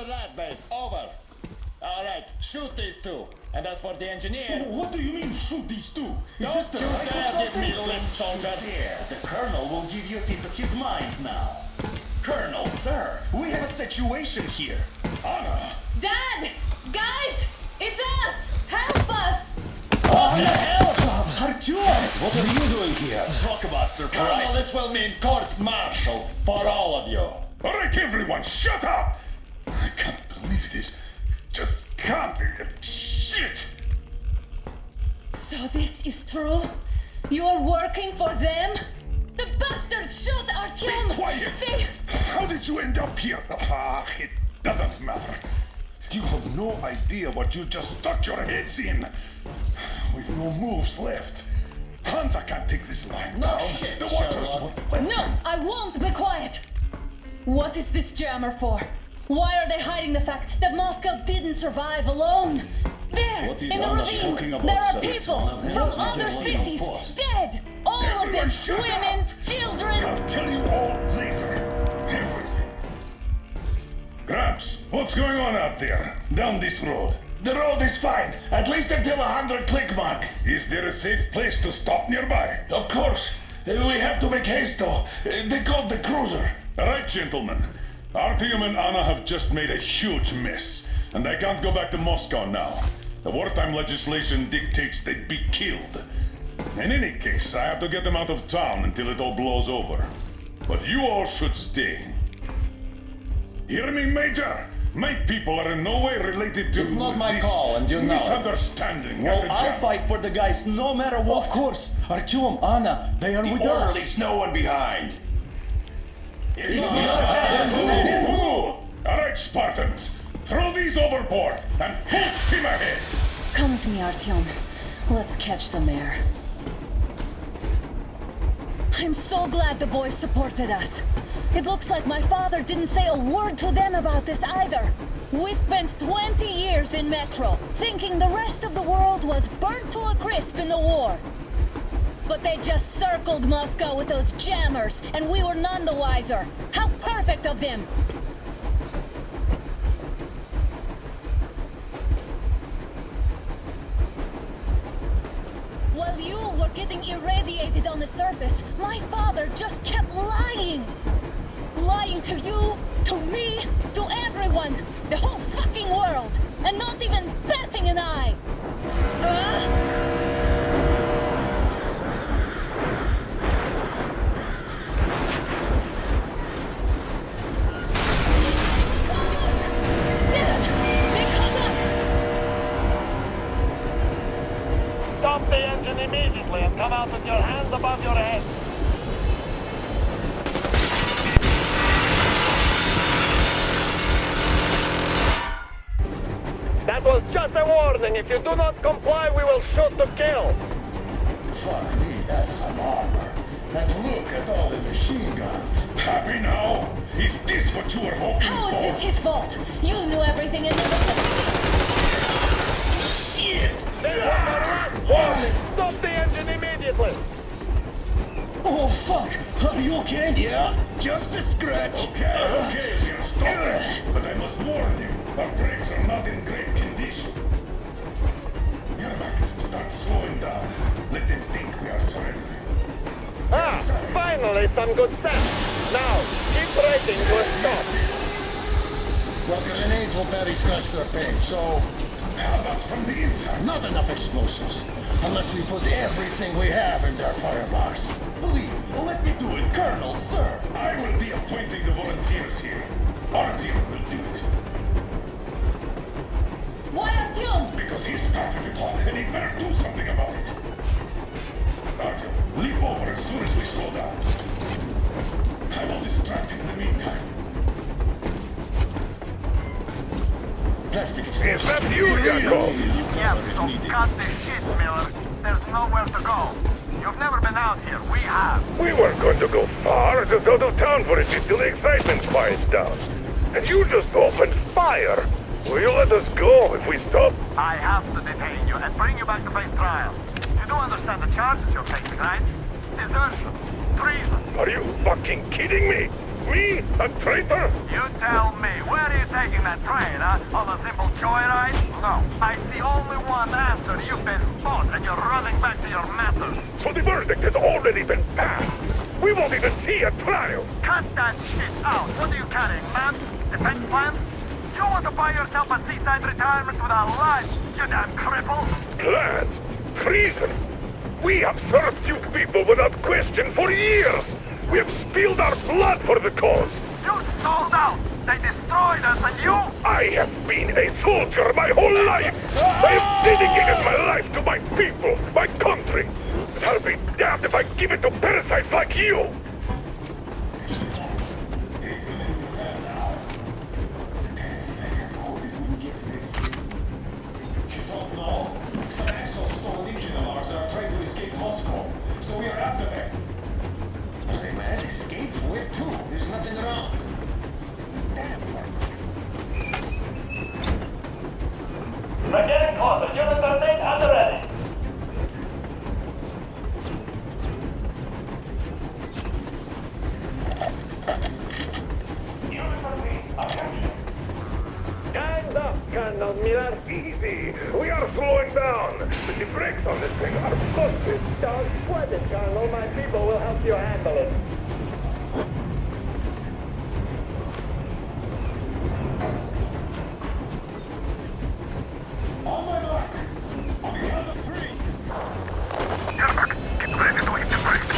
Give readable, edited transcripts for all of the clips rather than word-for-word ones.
that base. Over. Alright, shoot these two. And as for the engineer... What do you mean, shoot these two? Is Don't this the you right dare or give me something? lip, soldier. Here, the Colonel will give you a piece of his mind now. Colonel, sir, we have a situation here. Anna! Dad! Guys! It's us! Help us! What the hell? Artyom, what are you doing here? Talk about Colonel, surprise. this will mean court-martial for all of you. Alright, everyone, shut up! I can't believe this. Just can't. Shit! So this is true? You're working for them? The bastards shot Artyom! Be quiet! They... How did you end up here? It doesn't matter. You have no idea what you just stuck your heads in. We've no moves left. Hansa can't take this line. No now. shit, The watchers Sherlock. will... No, I won't be quiet! What is this jammer for? Why are they hiding the fact that Moscow didn't survive alone? There, What is in the Anna ravine, talking about, there are sir? people It's one of from his other little cities, force. dead! All of them, Everyone shut women, up. children! I'll tell you all later. Everything. Gramps, what's going on out there? Down this road? The road is fine, at least until 100 click mark. Is there a safe place to stop nearby? Of course. We have to make haste though. They called the cruiser. All right, gentlemen. Artyom and Anna have just made a huge mess, and they can't go back to Moscow now. The wartime legislation dictates they be killed. In any case, I have to get them out of town until it all blows over. But you all should stay. Hear me, Major? My people are in no way related to It's not my this call, and you know it. misunderstanding. Well, at the I'll jam. fight for the guys no matter what. Of course, Artyom, Anna, they are with us. Leaves no one behind. All right, Spartans. Throw these overboard and full steam ahead. Come with me, Artyom. Let's catch the mayor. I'm so glad the boys supported us. It looks like my father didn't say a word to them about this either. We spent 20 years in Metro, thinking the rest of the world was burnt to a crisp in the war. But they just circled Moscow with those jammers, and we were none the wiser. How perfect of them! While you were getting irradiated on the surface, my father just kept lying. Lying to you, to me, to everyone, the whole fucking world, and not even batting an eye. Stop the engine immediately and come out with your hands above your head. That was just a warning. If you do not comply, we will shoot to kill. Fuck me, that's some armor. And look at all the machine guns. Happy now? Is this what you were hoping How for? is this his fault? You knew everything and never said anything. This was our last warning. Stop the engine immediately. Oh, fuck! Are you okay? Yeah, just a scratch. Okay, we're stopping. But I must warn you, our brakes are not in great condition. Yermak, start slowing down. Let them think we are surrendering. Ah, finally some good sense. Now, keep braking to a stop. Well, grenades will barely scratch their paint, so How about from the inside? not enough explosives. Unless we put everything we have in their firebox. Please, let me do it, Colonel, sir. I will be appointing the volunteers here. Artyom will do it. Why Artyom? Because he started it all, and he better do something about it. Artyom, leap over as soon as we slow down. I will distract him in the meantime. Plastic Is that you, Jacob? Yeah, so cut the shit, Miller. There's nowhere to go. You've never been out here. We have. We weren't going to go far, just out of town for a bit till the excitement quiets down. And you just opened fire. Will you let us go if we stop? I have to detain you and bring you back to face trial. You do understand the charges you're facing, right? Desertion, treason. Are you fucking kidding me? Me? A traitor? You tell me, where are you taking that train, huh? On a simple joyride? No, I see only one answer. You've been bought and you're running back to your masters. So the verdict has already been passed. We won't even see a trial. Cut that shit out. What are you carrying, man? Defense plans? You want to buy yourself a seaside retirement without life, you damn cripple? Plans? Treason? We have served you people without question for years. We have spilled our blood for the cause. You sold out. They destroyed us and you... I have been a soldier my whole life. I have dedicated my life to my people, my country. And I'll be damned if I give it to parasites like you. We're getting closer. Unit 13 at the ready. Unit 13, attention. Stand up, Colonel Miller. Easy. We are slowing down. But the brakes on this thing are busted. Don't sweat it, Colonel. My people will help you handle it. On my mark. On the count of 3. Get ready to hit the brakes.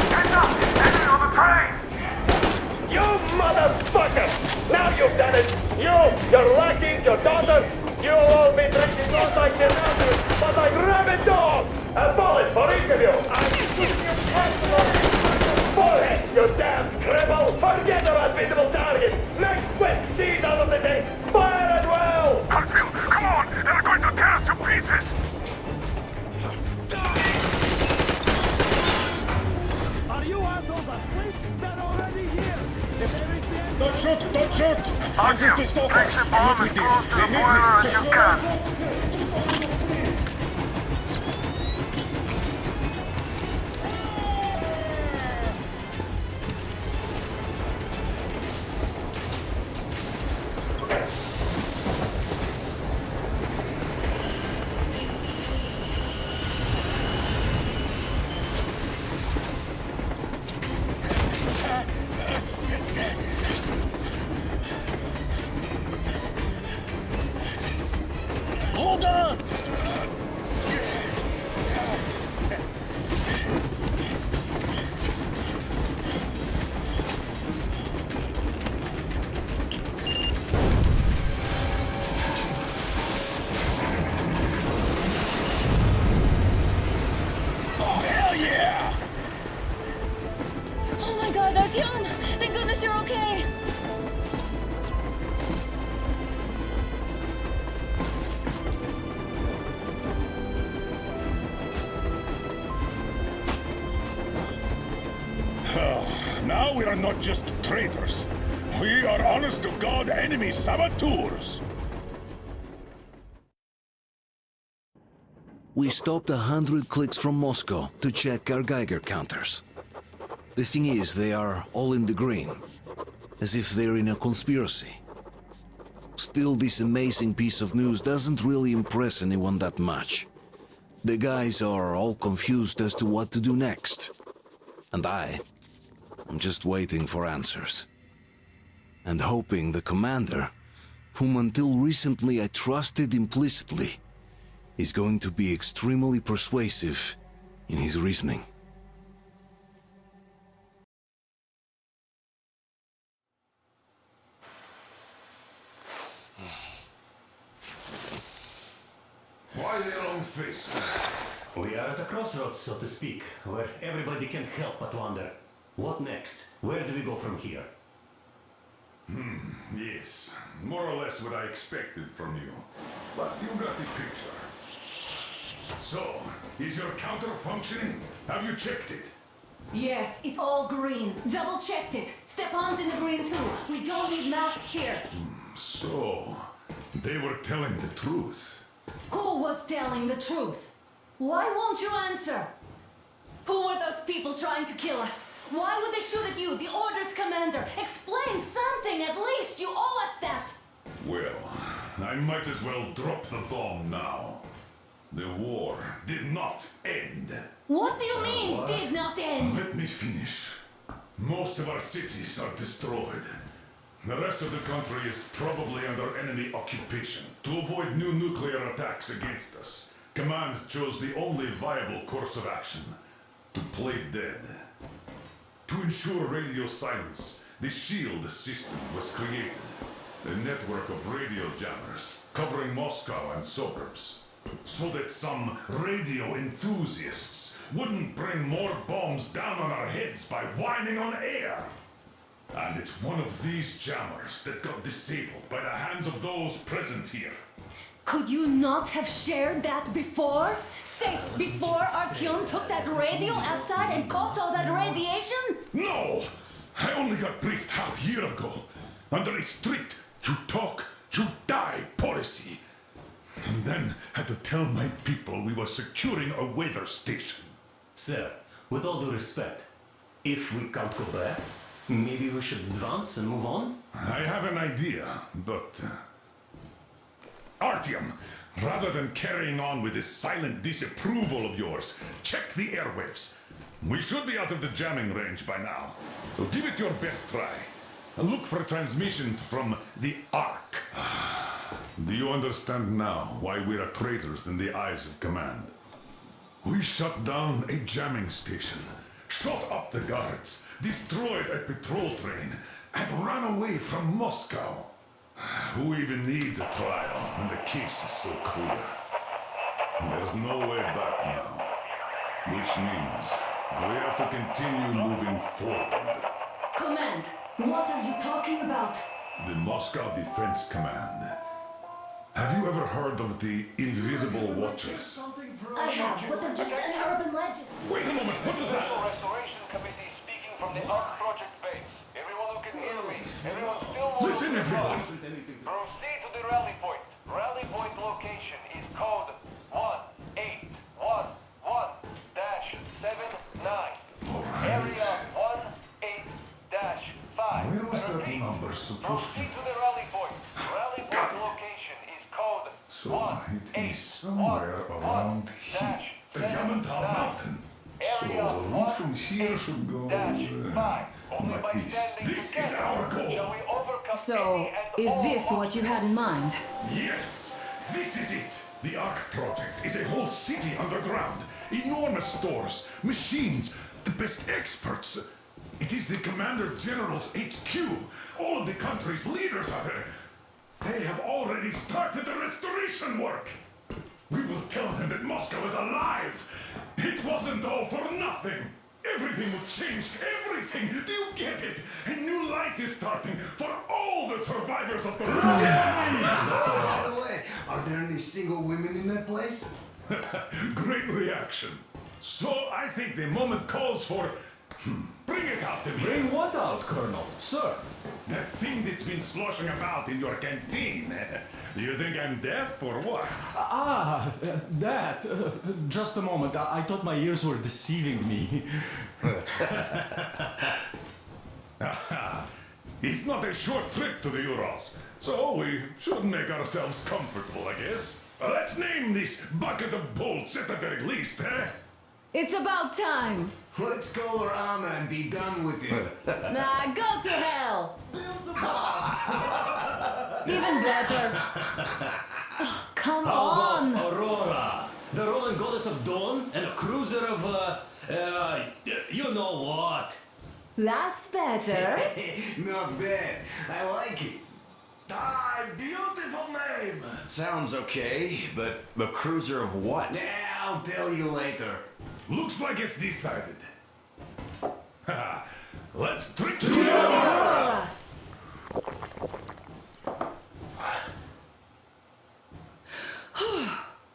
Get up! Enemy on the train! You motherfucker! Now you've done it! You, your lackeys, your daughters, you'll all be treated not like kidnappers, but like rabid dogs! A bullet for each of you! I'm shooting you personally! Forehead, you damn cripple! Forget about visible targets! Make swift cheese out of the thing! Fire at will! Artyom, come on! They're going to tear us to pieces! Are you assholes asleep? They're already here. If they reach the end... Don't shoot! Don't shoot! I'm Artyom, just to stop place us. the bomb as close to the boiler as you can. Hold on! Oh my god, Artyom! Thank goodness you're okay! Now we are not just traitors. We are honest-to-God enemy saboteurs. We stopped 100 clicks from Moscow to check our Geiger counters. The thing is, they are all in the green, as if they're in a conspiracy. Still, this amazing piece of news doesn't really impress anyone that much. The guys are all confused as to what to do next. And I'm just waiting for answers. And hoping the commander, whom until recently I trusted implicitly, is going to be extremely persuasive in his reasoning. Why the long face? We are at a crossroads, so to speak, where everybody can help but wonder. What next? Where do we go from here? Yes, more or less what I expected from you. But you got the picture. So, is your counter functioning? Have you checked it? Yes, it's all green. Double-checked it. Stepan's in the green too. We don't need masks here. So, they were telling the truth. Who was telling the truth? Why won't you answer? Who were those people trying to kill us? Why would they shoot at you, the Order's commander? Explain something, at least! You owe us that! Well, I might as well drop the bomb now. The war did not end. What do you mean, did not end? Let me finish. Most of our cities are destroyed. The rest of the country is probably under enemy occupation. To avoid new nuclear attacks against us, Command chose the only viable course of action: to play dead. To ensure radio silence, the SHIELD system was created. A network of radio jammers covering Moscow and suburbs. So that some radio enthusiasts wouldn't bring more bombs down on our heads by whining on air. And it's one of these jammers that got disabled by the hands of those present here. Could you not have shared that before? Say, before Artyom took that radio outside and caught all that radiation? No! I only got briefed half year ago. Under a strict, you talk, you die policy. And then had to tell my people we were securing a weather station. Sir, with all due respect, if we can't go back, maybe we should advance and move on? I have an idea, but... Artyom, rather than carrying on with this silent disapproval of yours, check the airwaves. We should be out of the jamming range by now, so give it your best try. Look for transmissions from the Ark. Do you understand now why we are traitors in the eyes of Command? We shut down a jamming station, shot up the guards, destroyed a patrol train, and ran away from Moscow. Who even needs a trial when the case is so clear? There's no way back now, which means we have to continue moving forward. Command, what are you talking about? The Moscow Defense Command. Have you ever heard of the Invisible Watchers? I have, but they're just an urban legend. Wait a moment, what was that? Restoration Committee speaking from the Ark Project base. Everyone who can hear me. Everyone still Listen, everyone! Proceed to the rally point. Rally point location is code 1811-79. Area 18-5. Where was that Repeat. number supposed to Proceed to the rally point. Rally point location is code So it is somewhere around here. The Yamantau Mountain. So the route from here should go like this. This is our goal. So, is this what you had in mind? Yes, this is it. The Ark Project is a whole city underground. Enormous stores, machines, the best experts. It is the Commander General's HQ. All of the country's leaders are there. They have already started the restoration work. We will tell them that Moscow is alive. It wasn't all for nothing. Everything will change. Everything. Do you get it? A new life is starting for all the survivors of the war. By the way, are there any single women in that place? Great reaction. So I think the moment calls for... Bring it out to me. Bring what out, Colonel? Sir? That thing that's been sloshing about in your canteen. Do you think I'm deaf or what? That. Just a moment. I thought my ears were deceiving me. It's not a short trip to the Urals, so we should make ourselves comfortable, I guess. Let's name this bucket of bolts at the very least, eh? It's about time. Let's call her Anna and be done with it. Nah, go to hell. Even better. Oh, come How on. about Aurora, the Roman goddess of dawn, and a cruiser of, you know what? That's better. Not bad. I like it. Ah, beautiful name! Sounds okay, but the cruiser of what? Yeah, I'll tell you later. Looks like it's decided. Let's trick to Aurora.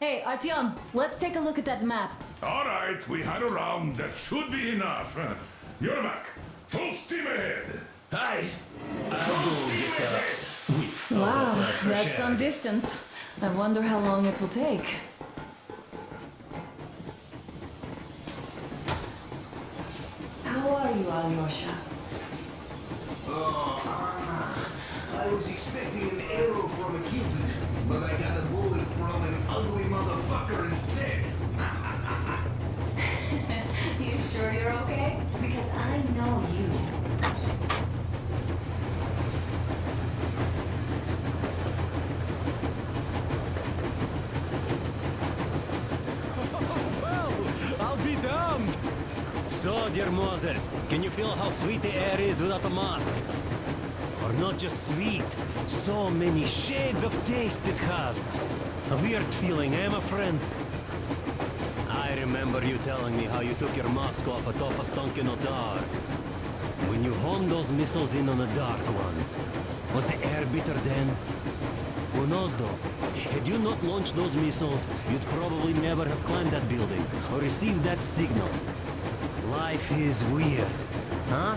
Hey, Artyom, let's take a look at that map. All right, we had a round. That should be enough. You're back. Full steam ahead. Hi. Full steam ahead. Wow, that's some distance. I wonder how long it will take. How are you, Alyosha? I was expecting an arrow from a cupid, but I got a bullet from an ugly motherfucker instead. You sure you're okay? Because I know you. Well, I'll be damned. So, dear Moses, can you feel how sweet the air is without a mask? Or not just sweet, so many shades of taste it has. A weird feeling, eh, my friend? I remember you telling me how you took your mask off atop a stonking Odar. When you homed those missiles in on the dark ones, was the air bitter then? Who knows though? Had you not launched those missiles, you'd probably never have climbed that building or received that signal. Life is weird, huh?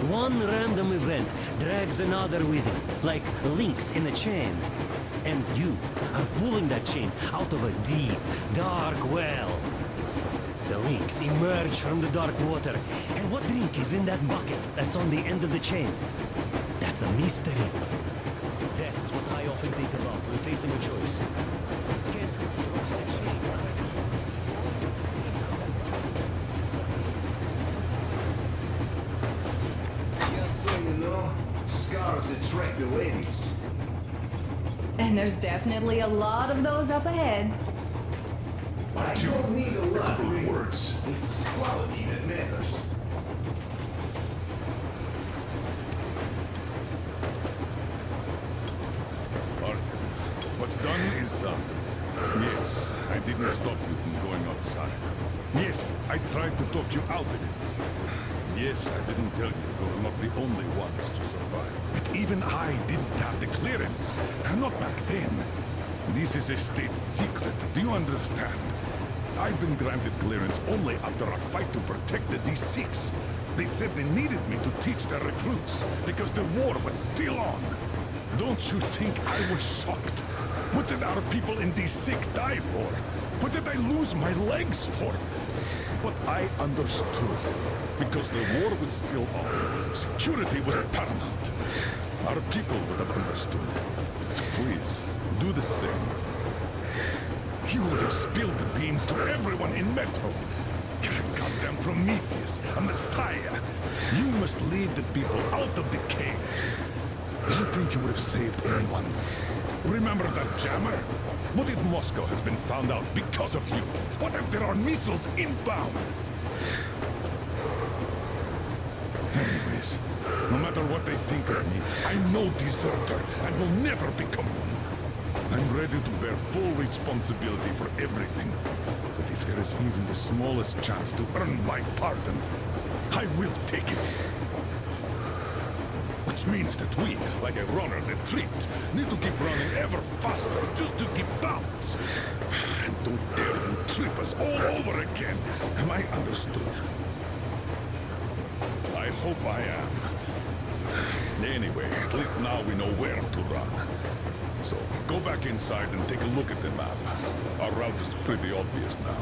One random event drags another with it, like links in a chain. And you are pulling that chain out of a deep, dark well. The links emerge from the dark water. And what drink is in that bucket that's on the end of the chain? That's a mystery. That's what I often think about when facing a choice. Can't that chain Just so you know, scars attract the ladies. And there's definitely a lot of those up ahead. I don't need a lot of words. It's quality that matters. Artyom, what's done is done. Yes, I didn't stop you from going outside. Yes, I tried to talk you out of it. Yes, I didn't tell you were not the only ones to survive. But even I didn't have the clearance. Not back then. This is a state secret. Do you understand? I've been granted clearance only after a fight to protect the D6. They said they needed me to teach their recruits because the war was still on. Don't you think I was shocked? What did our people in D6 die for? What did I lose my legs for? But I understood. Because the war was still on. Security was paramount. Our people would have understood. So please, do the same. You would have spilled the beans to everyone in Metro. You're a goddamn Prometheus, a messiah. You must lead the people out of the caves. Do you think you would have saved anyone? Remember that jammer? What if Moscow has been found out because of you? What if there are missiles inbound? Anyways, no matter what they think of me, I'm no deserter and will never become one. I'm ready to bear full responsibility for everything. But if there is even the smallest chance to earn my pardon, I will take it. Which means that we, like a runner that tripped, need to keep running ever faster just to keep balance. And don't dare you trip us all over again. Am I understood? I hope I am. Anyway, at least now we know where to run. So, go back inside and take a look at the map. Our route is pretty obvious now.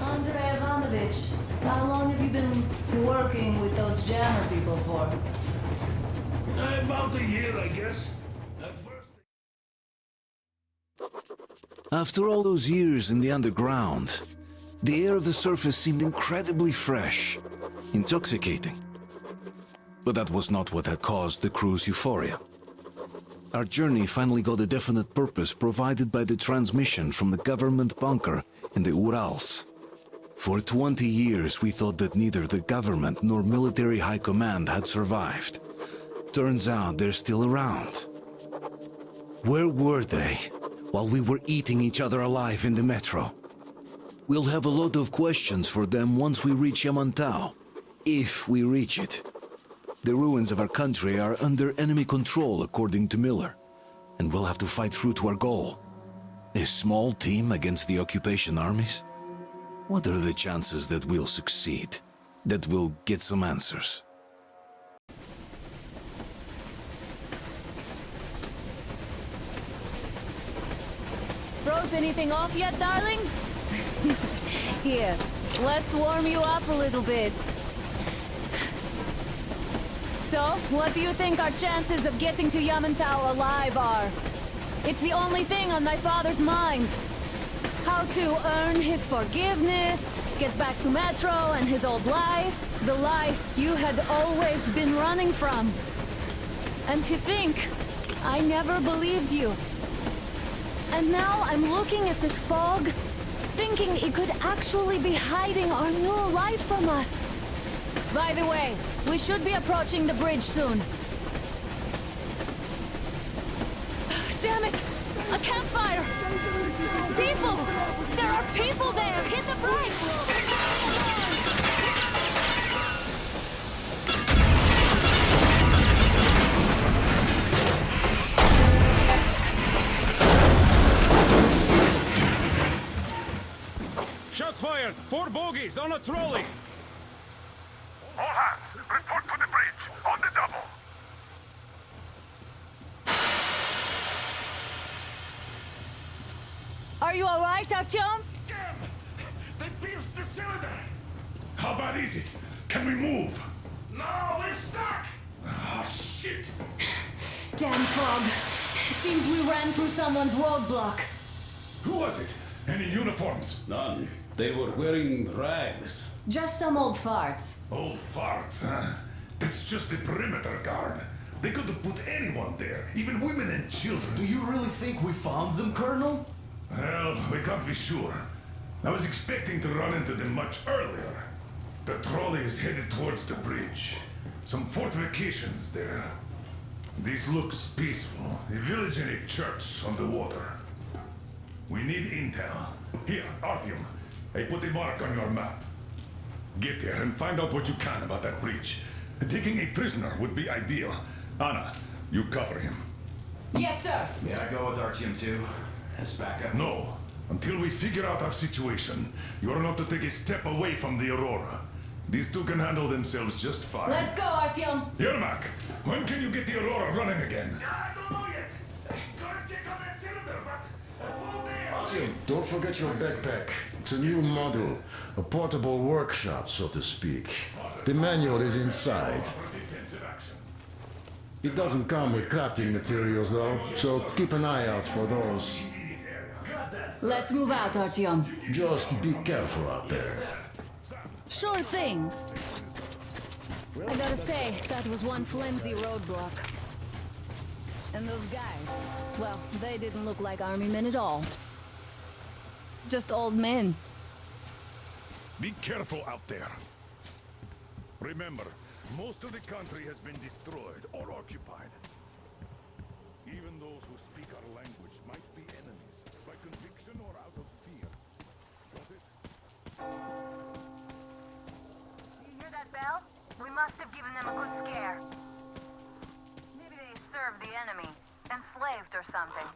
Andrei Ivanovich, how long have you been working with those jammer people for? About a year, I guess. At first... After all those years in the underground, the air of the surface seemed incredibly fresh, intoxicating. But that was not what had caused the crew's euphoria. Our journey finally got a definite purpose provided by the transmission from the government bunker in the Urals. For 20 years we thought that neither the government nor military high command had survived. Turns out they're still around. Where were they while we were eating each other alive in the metro? We'll have a lot of questions for them once we reach Yamantau, if we reach it. The ruins of our country are under enemy control, according to Miller, and we'll have to fight through to our goal. A small team against the occupation armies? What are the chances that we'll succeed? That we'll get some answers? Froze anything off yet, darling? Here, let's warm you up a little bit. So, what do you think our chances of getting to Yamantau alive are? It's the only thing on my father's mind. How to earn his forgiveness, get back to Metro and his old life, the life you had always been running from. And to think, I never believed you. And now I'm looking at this fog, thinking it could actually be hiding our new life from us. By the way, we should be approaching the bridge soon. Damn it! A campfire! People! There are people there! Hit the brakes! Shots fired! 4 bogies on a trolley! All hands, report to the bridge, on the double. Are you alright, Artyom? Damn! They pierced the cylinder! How bad is it? Can we move? No, we're stuck! Ah, shit! Damn fog. Seems we ran through someone's roadblock. Who was it? Any uniforms? None. They were wearing rags. Just some old farts. Old farts, huh? That's just the perimeter guard. They could have put anyone there, even women and children. Do you really think we found them, Colonel? Well, we can't be sure. I was expecting to run into them much earlier. The trolley is headed towards the bridge. Some fortifications there. This looks peaceful. A village and a church on the water. We need intel. Here, Artyom. I put a mark on your map. Get there and find out what you can about that bridge. Taking a prisoner would be ideal. Anna, you cover him. Yes, sir. May I go with Artyom too? As backup? No. Until we figure out our situation, you are not to take a step away from the Aurora. These two can handle themselves just fine. Let's go, Artyom. Yermak, when can you get the Aurora running again? I don't know yet. Gotta check on that cylinder, but a full day. Artyom, don't forget your backpack. It's a new model, a portable workshop, so to speak. The manual is inside. It doesn't come with crafting materials, though, so keep an eye out for those. Let's move out, Artyom. Just be careful out there. Sure thing. I gotta say, that was one flimsy roadblock. And those guys, well, they didn't look like army men at all. Just old men. Be careful out there. Remember, most of the country has been destroyed or occupied. Even those who speak our language might be enemies, by conviction or out of fear. Got it? You hear that bell? We must have given them a good scare. Maybe they served the enemy, enslaved or something.